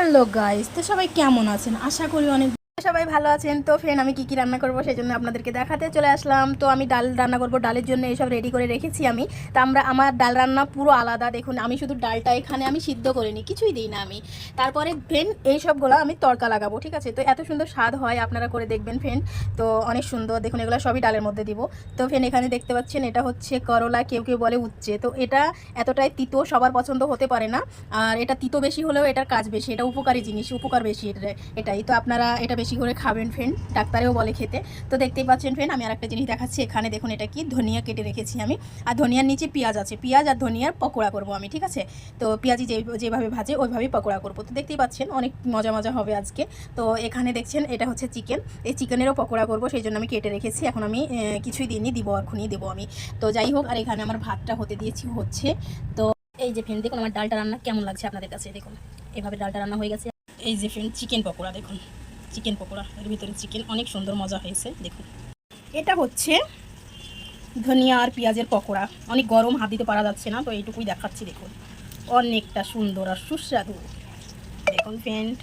Hello guys, তো সবাই কেমন আছেন? আশা করি অনেক সবাই ভালো আছেন। তো ফ্রেন্ড, আমি কি রান্না করব সেই জন্য আপনাদেরকে দেখাতে চলে আসলাম। তো আমি ডাল রান্না করব, ডালের জন্য এইসব রেডি করে রেখেছি আমি। তো আমার ডাল রান্না পুরো আলাদা। দেখুন, আমি শুধু ডালটা এখানে আমি সিদ্ধ করিনি, কিছুই দিই না আমি। তারপরে ফ্রেন্ড এইসবগুলো আমি তড়কা লাগাবো, ঠিক আছে? তো এত সুন্দর স্বাদ হয়, আপনারা করে দেখবেন ফ্রেন্ড। তো অনেক সুন্দর, দেখুন এগুলো সবই ডালের মধ্যে দিব। তো ফ্রেন্ড, এখানে দেখতে পাচ্ছেন এটা হচ্ছে করলা, কেউ কেউ বলে উচ্ছে। তো এটা এতটাই তিতো, সবার পছন্দ হতে পারে না। আর এটা তিতো বেশি হলেও এটার কাজ বেশি, এটা উপকারী জিনিস, উপকার বেশি এটাই। তো আপনারা এটা বেশি করে খাবেন ফ্রেন্ড, ডাক্তারেও বলে খেতে। তো দেখতেই পাচ্ছেন ফ্রেন্ড, আমি আরেকটা জিনিস দেখাচ্ছি। এখানে দেখুন এটা কি, ধনিয়া কেটে রেখেছি আমি। আর ধনিয়ার নিচে পেঁয়াজ আছে, পেঁয়াজ আর ধনিয়ার পকোড়া করব আমি, ঠিক আছে? তো পেঁয়াজি যেভাবে ভাজে ওইভাবেই পকোড়া করব। তো দেখতেই পাচ্ছেন অনেক মজা মজা হবে আজকে। তো এখানে দেখছেন এটা হচ্ছে চিকেন, এই চিকেনেরও পকোড়া করব, সেই জন্য আমি কেটে রেখেছি। এখন আমি কিছুই দিইনি, দিব এখনই দেবো আমি। তো যাই হোক, আর এখানে আমার ভাতটা হতে দিয়েছি, হচ্ছে। তো এই যে ফ্রেন্ড, দেখুন আমার ডালটা রান্না কেমন লাগছে আপনাদের কাছে। দেখুন এভাবে ডালটা রান্না হয়ে গেছে। এই যে ফ্রেন্ড, চিকেন পকোড়া, দেখুন চিকেন পকোড়া, এর ভিতরে চিকেন, অনেক সুন্দর মজা হয়েছে। দেখুন এটা হচ্ছে ধনিয়া আর পেঁয়াজের পকোড়া। অনেক গরম, হাত দিতে পারা যাচ্ছে না, তো এইটুকুই দেখাচ্ছি। দেখুন অনেকটা সুন্দর আর সুস্বাদু। দেখুন ফ্রেন্ড,